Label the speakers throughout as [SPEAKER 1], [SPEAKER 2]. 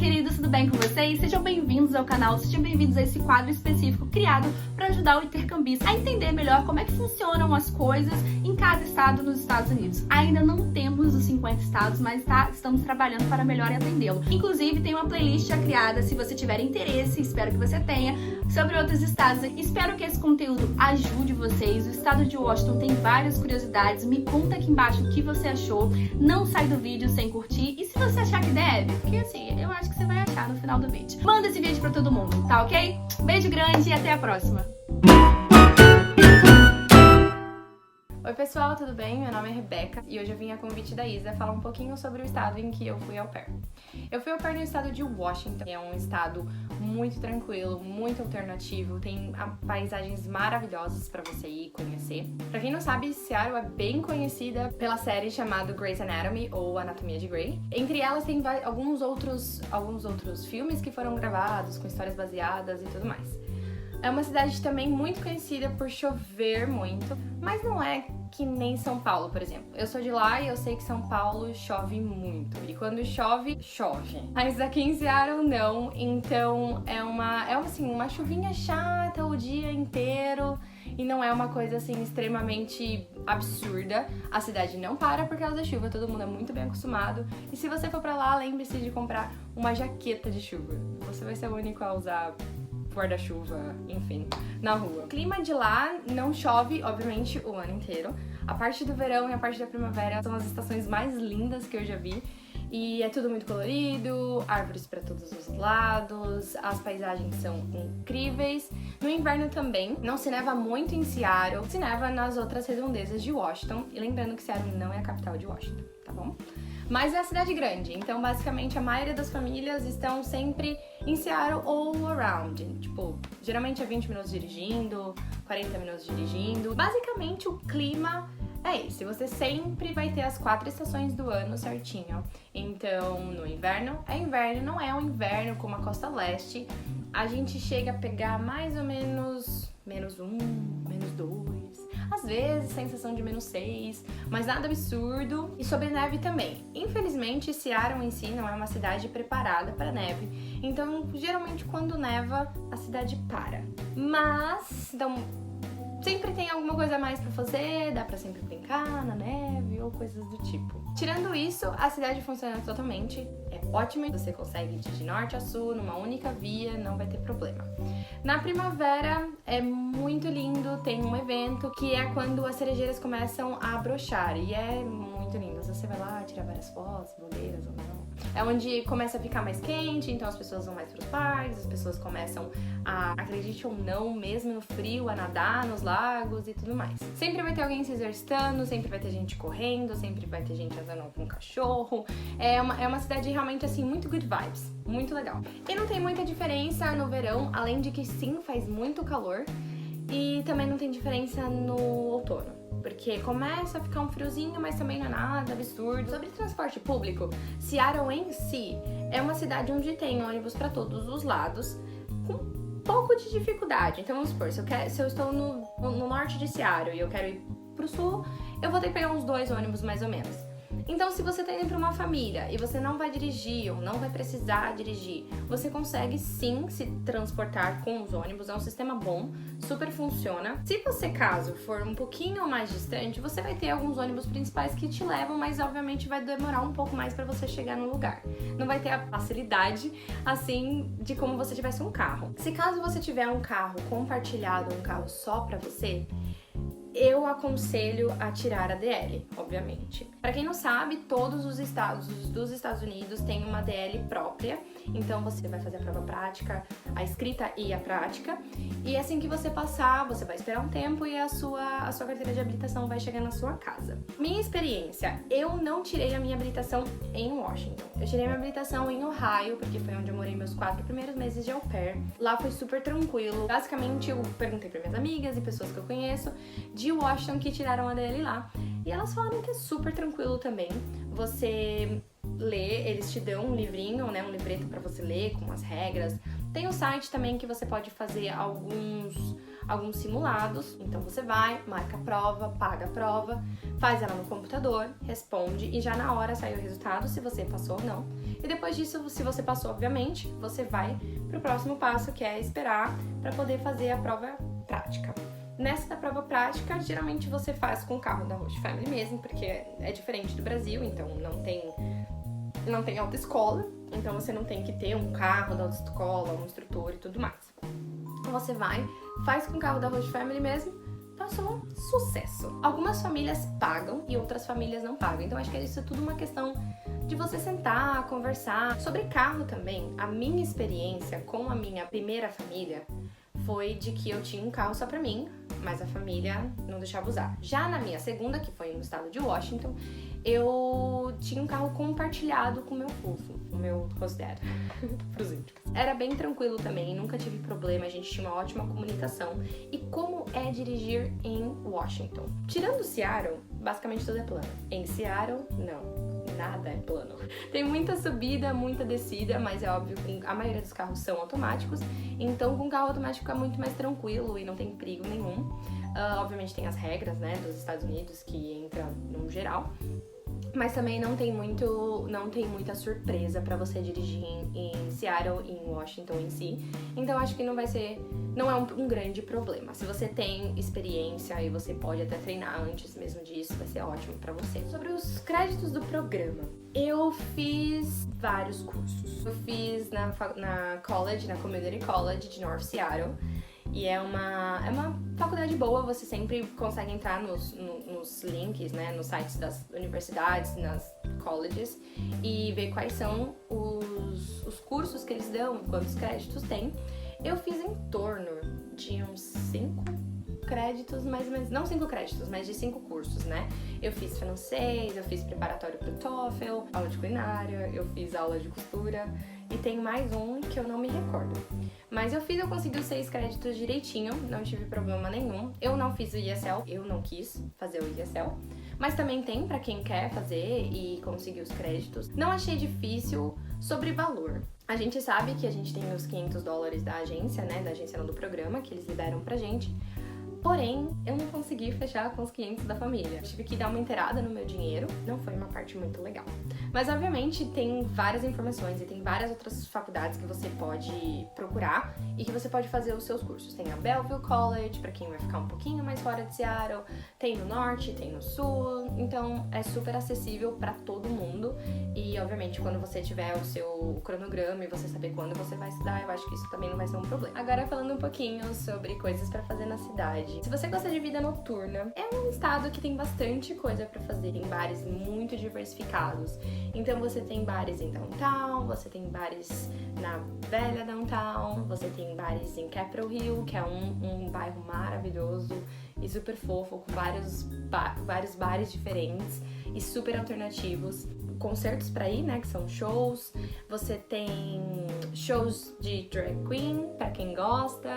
[SPEAKER 1] queridos, tudo bem com vocês? Sejam bem-vindos ao canal, sejam bem-vindos a esse quadro específico criado para ajudar o intercambista a entender melhor como é que funcionam as coisas em cada estado nos Estados Unidos. Ainda não temos os 50 estados, mas estamos trabalhando para melhor atendê-lo. Inclusive, tem uma playlist já criada, se você tiver interesse, espero que você tenha, sobre outros estados. Espero que esse conteúdo ajude vocês. O estado de Washington tem várias curiosidades, me conta aqui embaixo o que você achou. Não sai do vídeo sem curtir, e se você achar que deve, porque assim, eu acho que você vai achar no final do vídeo. Manda esse vídeo pra todo mundo, tá ok? Beijo grande e até a próxima!
[SPEAKER 2] Oi pessoal, tudo bem? Meu nome é Rebeca e hoje eu vim a convite da Isa falar um pouquinho sobre o estado em que eu fui au pair. Eu fui au pair no estado de Washington, é um estado muito tranquilo, muito alternativo, tem paisagens maravilhosas pra você ir conhecer. Pra quem não sabe, Seattle é bem conhecida pela série chamada Grey's Anatomy ou Anatomia de Grey. Entre elas tem alguns outros filmes que foram gravados com histórias baseadas e tudo mais. É uma cidade também muito conhecida por chover muito, mas não é que nem São Paulo, por exemplo. Eu sou de lá e eu sei que São Paulo chove muito. E quando chove, chove. Mas aqui em Seattle não, então é uma chuvinha chata o dia inteiro e não é uma coisa assim extremamente absurda. A cidade não para por causa da chuva, todo mundo é muito bem acostumado. E se você for pra lá, lembre-se de comprar uma jaqueta de chuva. Você vai ser o único a usar guarda-chuva, enfim, na rua. O clima de lá não chove, obviamente, o ano inteiro. A parte do verão e a parte da primavera são as estações mais lindas que eu já vi. E é tudo muito colorido, árvores para todos os lados, as paisagens são incríveis. No inverno também, não se neva muito em Seattle, se neva nas outras redondezas de Washington. E lembrando que Seattle não é a capital de Washington, tá bom? Mas é a cidade grande, então basicamente a maioria das famílias estão sempre em Seattle ou around. Tipo, geralmente é 20 minutos dirigindo, 40 minutos dirigindo. Basicamente o clima é esse, você sempre vai ter as 4 estações do ano certinho. Então, no inverno, é inverno, não é um inverno como a costa leste. A gente chega a pegar mais ou menos -1, -2, às vezes sensação de -6, mas nada absurdo. E sobre neve também. Infelizmente, Seattle em si não é uma cidade preparada para neve, então geralmente quando neva, a cidade para. Mas, então, sempre tem alguma coisa a mais pra fazer, dá pra sempre brincar na neve ou coisas do tipo. Tirando isso, a cidade funciona totalmente, é ótima, você consegue ir de norte a sul numa única via, não vai ter problema. Na primavera é muito lindo, tem um evento que é quando as cerejeiras começam a brochar e é muito lindo. Você vai lá tirar várias fotos, bandeiras ou não. É onde começa a ficar mais quente, então as pessoas vão mais pros parques, as pessoas começam a, acredite ou não, mesmo no frio, a nadar nos lagos e tudo mais. Sempre vai ter alguém se exercitando, sempre vai ter gente correndo, sempre vai ter gente andando com um cachorro. É uma cidade realmente assim, muito good vibes, muito legal. E não tem muita diferença no verão, além de que sim, faz muito calor. E também não tem diferença no outono, porque começa a ficar um friozinho, mas também não é nada absurdo. Sobre transporte público, Seattle em si é uma cidade onde tem ônibus para todos os lados, com um pouco de dificuldade. Então vamos supor, se eu estou no norte de Seattle e eu quero ir pro sul, eu vou ter que pegar uns 2 ônibus mais ou menos. Então, se você tá indo pra uma família e você não vai dirigir ou não vai precisar dirigir, você consegue sim se transportar com os ônibus, é um sistema bom, super funciona. Se você, caso for um pouquinho mais distante, você vai ter alguns ônibus principais que te levam, mas obviamente vai demorar um pouco mais pra você chegar no lugar. Não vai ter a facilidade, assim, de como você tivesse um carro. Se caso você tiver um carro compartilhado, um carro só pra você, eu aconselho a tirar a DL, obviamente. Para quem não sabe, todos os estados dos Estados Unidos têm uma DL própria, então você vai fazer a prova prática, a escrita e a prática, e assim que você passar, você vai esperar um tempo e a sua carteira de habilitação vai chegar na sua casa. Minha experiência, eu não tirei a minha habilitação em Washington. Eu tirei minha habilitação em Ohio, porque foi onde eu morei meus 4 primeiros meses de au pair. Lá foi super tranquilo. Basicamente, eu perguntei para minhas amigas e pessoas que eu conheço de Washington que tiraram a DL lá. E elas falaram que é super tranquilo também. Você lê, eles te dão um livrinho, né, um livreto para você ler com as regras. Tem o site também que você pode fazer alguns simulados. Então você vai, marca a prova, paga a prova, faz ela no computador, responde e já na hora sai o resultado se você passou ou não. E depois disso, se você passou, obviamente, você vai pro próximo passo, que é esperar para poder fazer a prova prática. Nessa da prova prática, geralmente você faz com o carro da Host Family mesmo, porque é diferente do Brasil, então não tem autoescola, então você não tem que ter um carro da autoescola, um instrutor e tudo mais. Então você vai, faz com o carro da Host Family mesmo, passou, sucesso. Algumas famílias pagam e outras famílias não pagam, então acho que isso é tudo uma questão de você sentar, conversar. Sobre carro também, a minha experiência com a minha primeira família foi de que eu tinha um carro só pra mim, mas a família não deixava usar. Já na minha segunda, que foi no estado de Washington, eu tinha um carro compartilhado com o meu fofo, o meu host dad, pros íntimos. Era bem tranquilo também, nunca tive problema, a gente tinha uma ótima comunicação. E como é dirigir em Washington? Tirando Seattle, basicamente tudo é plano. Em Seattle, não. Nada é plano. Tem muita subida, muita descida, mas é óbvio que a maioria dos carros são automáticos, então com o carro automático é muito mais tranquilo e não tem perigo nenhum. Obviamente tem as regras, né, dos Estados Unidos que entra no geral, mas também não tem muita surpresa pra você dirigir em Seattle e em Washington em si. Então acho que não é um grande problema. Se você tem experiência e você pode até treinar antes mesmo disso, vai ser ótimo pra você. Sobre os créditos do programa, eu fiz vários cursos. Eu fiz na Community College de North Seattle. E é uma faculdade boa, você sempre consegue entrar nos links, né, nos sites das universidades, nas colleges, e ver quais são os cursos que eles dão, quantos créditos tem. Eu fiz em torno de uns 5 créditos, mais ou menos, não 5 créditos, mas de 5 cursos, né? Eu fiz francês, eu fiz preparatório pro TOEFL, aula de culinária, eu fiz aula de costura, e tem mais um que eu não me recordo. Mas eu consegui os 6 créditos direitinho, não tive problema nenhum. Eu não fiz o ESL, eu não quis fazer o ESL. Mas também tem pra quem quer fazer e conseguir os créditos. Não achei difícil. Sobre valor. A gente sabe que a gente tem os $500 da agência, né? Da agência não do programa, que eles liberam pra gente. Porém, eu não consegui fechar com os 500 da família. Eu tive que dar uma inteirada no meu dinheiro. Não foi uma parte muito legal. Mas, obviamente, tem várias informações e tem várias outras faculdades que você pode procurar e que você pode fazer os seus cursos. Tem a Belleville College, pra quem vai ficar um pouquinho mais fora de Seattle. Tem no norte, tem no sul. Então, é super acessível pra todo mundo. E, obviamente, quando você tiver o seu cronograma e você saber quando você vai estudar, eu acho que isso também não vai ser um problema. Agora, falando um pouquinho sobre coisas pra fazer na cidade. Se você gosta de vida noturna, é um estado que tem bastante coisa pra fazer, em bares muito diversificados. Então você tem bares em downtown, você tem bares na velha downtown, você tem bares em Capitol Hill, que é um bairro maravilhoso e super fofo, com vários bares diferentes e super alternativos. Concertos pra ir, né, que são shows. Você tem shows de drag queen, pra quem gosta.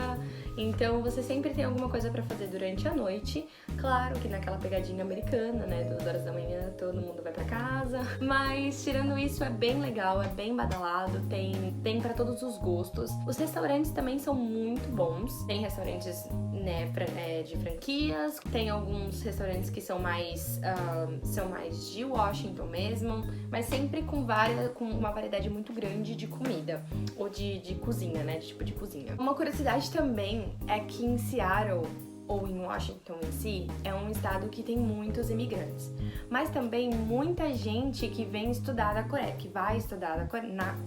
[SPEAKER 2] Então você sempre tem alguma coisa pra fazer durante a noite. Claro que naquela pegadinha americana, né, 2 horas da manhã todo mundo vai pra casa. Mas tirando isso, é bem legal, é bem badalado, tem pra todos os gostos. Os restaurantes também são muito bons. Tem restaurantes, né, de franquias. Tem alguns restaurantes que são mais de Washington mesmo. Mas sempre com uma variedade muito grande de comida, ou de cozinha, né, de tipo de cozinha. Uma curiosidade também é que em Seattle, ou em Washington em si, é um estado que tem muitos imigrantes. Mas também muita gente que vem estudar da Coreia, que vai estudar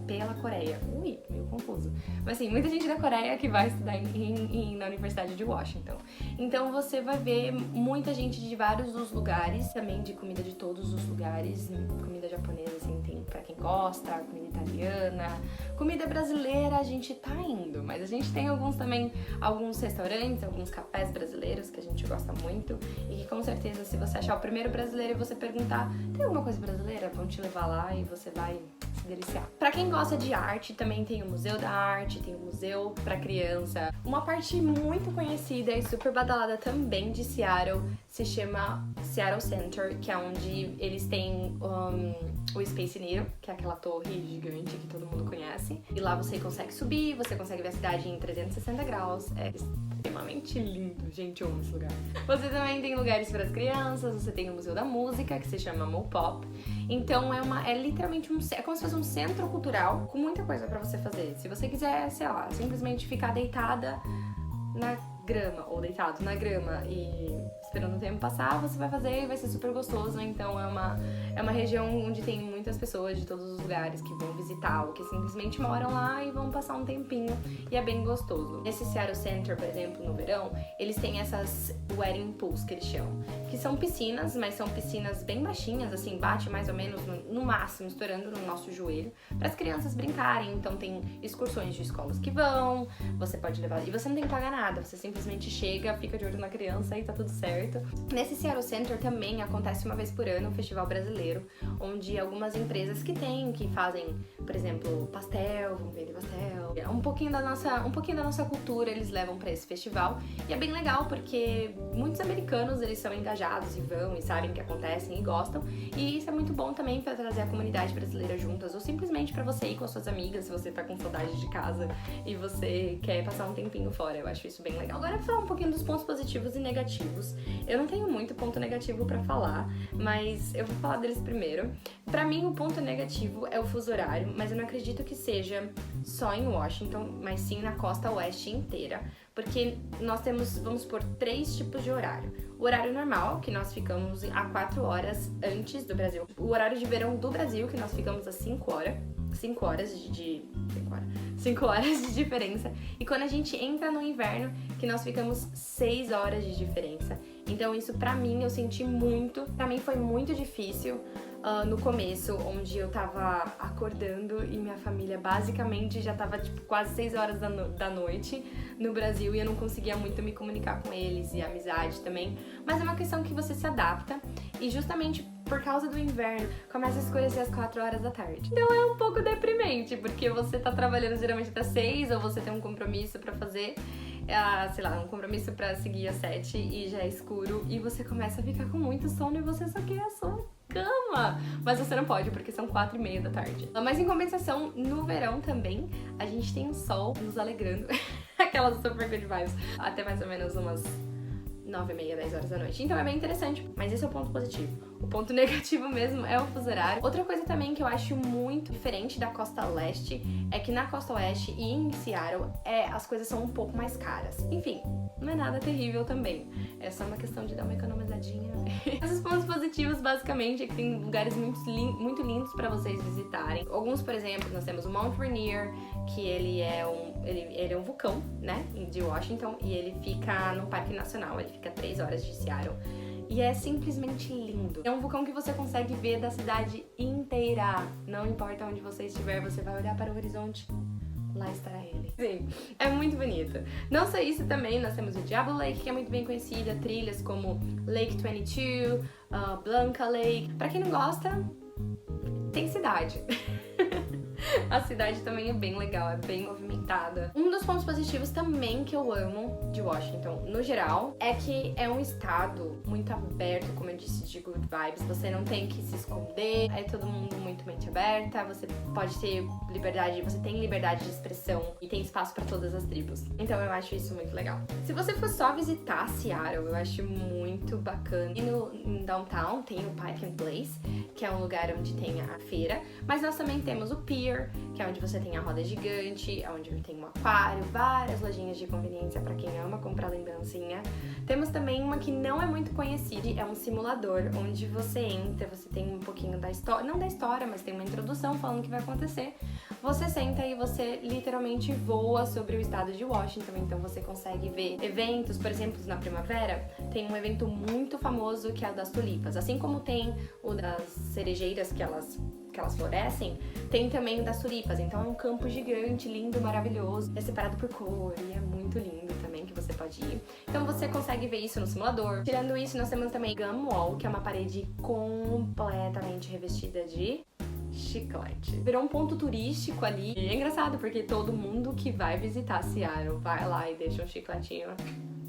[SPEAKER 2] pela Coreia. Ui, meio confuso. Mas assim, muita gente da Coreia que vai estudar na Universidade de Washington. Então você vai ver muita gente de vários dos lugares, também de comida de todos os lugares. Comida japonesa, assim, tem pra quem gosta, comida italiana. Comida brasileira a gente tá indo, mas a gente tem alguns restaurantes, alguns cafés brasileiros que a gente gosta muito e que com certeza se você achar o primeiro brasileiro e você perguntar, tem alguma coisa brasileira? Vão te levar lá e você vai deliciar. Pra quem gosta de arte, também tem o Museu da Arte, tem o Museu pra Criança. Uma parte muito conhecida e super badalada também de Seattle se chama Seattle Center, que é onde eles têm o Space Needle, que é aquela torre gigante que todo mundo conhece. E lá você consegue subir, você consegue ver a cidade em 360 graus. É extremamente lindo, gente, eu amo esse lugar. Você também tem lugares para as crianças, você tem o Museu da Música, que se chama Mopop. Então é literalmente é como se fosse um centro cultural com muita coisa pra você fazer. Se você quiser, sei lá, simplesmente ficar deitada na grama, ou deitado na grama e esperando o tempo passar, você vai fazer e vai ser super gostoso. Então é uma região onde tem muitas pessoas de todos os lugares que vão visitar ou que simplesmente moram lá e vão passar um tempinho, e é bem gostoso. Nesse Seattle Center, por exemplo, no verão, eles têm essas wedding pools, que eles chamam, que são piscinas, mas são piscinas bem baixinhas, assim, bate mais ou menos no máximo, estourando no nosso joelho, para as crianças brincarem. Então tem excursões de escolas que vão, você pode levar, e você não tem que pagar nada, você simplesmente chega, fica de olho na criança e tá tudo certo. Nesse Seattle Center também acontece uma vez por ano um festival brasileiro, onde algumas empresas que fazem, por exemplo, pastel, vão vender pastel. Um pouquinho da nossa cultura eles levam pra esse festival, e é bem legal porque muitos americanos eles são engajados e vão e sabem que acontecem e gostam, e isso é muito bom também pra trazer a comunidade brasileira juntas, ou simplesmente pra você ir com as suas amigas se você tá com saudade de casa e você quer passar um tempinho fora. Eu acho isso bem legal. Agora eu vou falar um pouquinho dos pontos positivos e negativos. Eu não tenho muito ponto negativo pra falar, mas eu vou falar deles primeiro. Pra mim, o ponto negativo é o fuso horário, mas eu não acredito que seja só em Washington, mas sim na costa oeste inteira, porque nós temos, vamos supor, 3 tipos de horário. O horário normal, que nós ficamos a 4 horas antes do Brasil. O horário de verão do Brasil, que nós ficamos a 5 horas de diferença. E quando a gente entra no inverno, que nós ficamos 6 horas de diferença. Então isso pra mim, eu senti muito. Pra mim foi muito difícil no começo, onde eu tava acordando e minha família basicamente já tava tipo quase 6 horas da noite no Brasil, e eu não conseguia muito me comunicar com eles, e a amizade também. Mas é uma questão que você se adapta, e justamente por causa do inverno, começa a escurecer às 4 horas da tarde. Então é um pouco deprimente, porque você tá trabalhando geralmente até 6, ou você tem um compromisso pra fazer, sei lá, um compromisso pra seguir às 7 e já é escuro, e você começa a ficar com muito sono e você só quer a sua cama. Mas você não pode, porque são 4:30 da tarde. Mas em compensação, no verão também, a gente tem o sol nos alegrando. Aquelas super good vibes. Até mais ou menos umas 9:30, 10 horas da noite. Então é bem interessante, mas esse é o ponto positivo. O ponto negativo mesmo é o fuso horário. Outra coisa também que eu acho muito diferente da costa leste é que na costa oeste e em Seattle as coisas são um pouco mais caras. Enfim, não é nada terrível também. É só uma questão de dar uma economizadinha. Esses pontos positivos basicamente é que tem lugares muito lindos pra vocês visitarem. Alguns, por exemplo, nós temos o Mount Rainier, que ele é um vulcão, né, de Washington, e ele fica no Parque Nacional, ele fica a 3 horas de Seattle. E é simplesmente lindo. É um vulcão que você consegue ver da cidade inteira. Não importa onde você estiver, você vai olhar para o horizonte, lá estará ele. Sim, é muito bonito. Não só isso, também nós temos o Diablo Lake, que é muito bem conhecida, trilhas como Lake 22, Blanca Lake. Pra quem não gosta, tem cidade. A cidade também é bem legal, é bem movimentada. Um dos pontos positivos também que eu amo de Washington, no geral, é que é um estado muito aberto, como eu disse, de good vibes. Você não tem que se esconder, é todo mundo muito mente aberta, você pode ter liberdade, você tem liberdade de expressão e tem espaço pra todas as tribos. Então eu acho isso muito legal. Se você for só visitar Seattle, eu acho muito bacana. E no downtown tem o Pike and Place, que é um lugar onde tem a feira, mas nós também temos o Pier, que é onde você tem a roda gigante, onde tem um aquário, várias lojinhas de conveniência para quem ama comprar lembrancinha. Temos também uma que não é muito conhecida, é um simulador, onde você entra, você tem um pouquinho da história, não da história, mas tem uma introdução falando o que vai acontecer. Você senta e você literalmente voa sobre o estado de Washington, então você consegue ver eventos, por exemplo, na primavera, tem um evento muito famoso que é o das tulipas. Assim como tem o das cerejeiras que elas florescem, tem também o das tulipas. Então é um campo gigante, lindo, maravilhoso, é separado por cor e é muito lindo também, que você pode ir. Então você consegue ver isso no simulador. Tirando isso, nós temos também Gum Wall, que é uma parede completamente revestida de chiclete. Virou um ponto turístico ali. E é engraçado porque todo mundo que vai visitar Seattle vai lá e deixa um chicletinho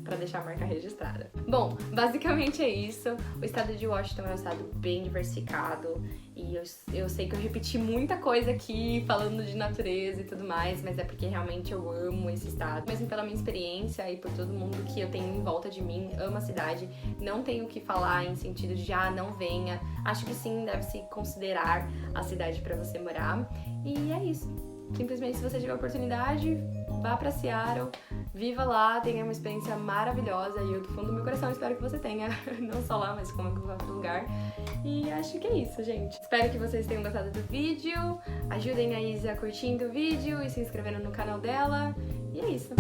[SPEAKER 2] pra deixar a marca registrada. Bom, basicamente é isso. O estado de Washington é um estado bem diversificado e eu sei que eu repeti muita coisa aqui falando de natureza e tudo mais, mas é porque realmente eu amo esse estado. Mesmo pela minha experiência e por todo mundo que eu tenho em volta de mim, amo a cidade. Não tenho o que falar em sentido de não venha. Acho que sim, deve-se considerar a cidade pra você morar. E é isso. Simplesmente, se você tiver oportunidade, vá pra Seattle, viva lá, tenha uma experiência maravilhosa e eu do fundo do meu coração espero que você tenha, não só lá, mas como em qualquer outro lugar. E acho que é isso, gente. Espero que vocês tenham gostado do vídeo, ajudem a Isa curtindo o vídeo e se inscrevendo no canal dela. E é isso.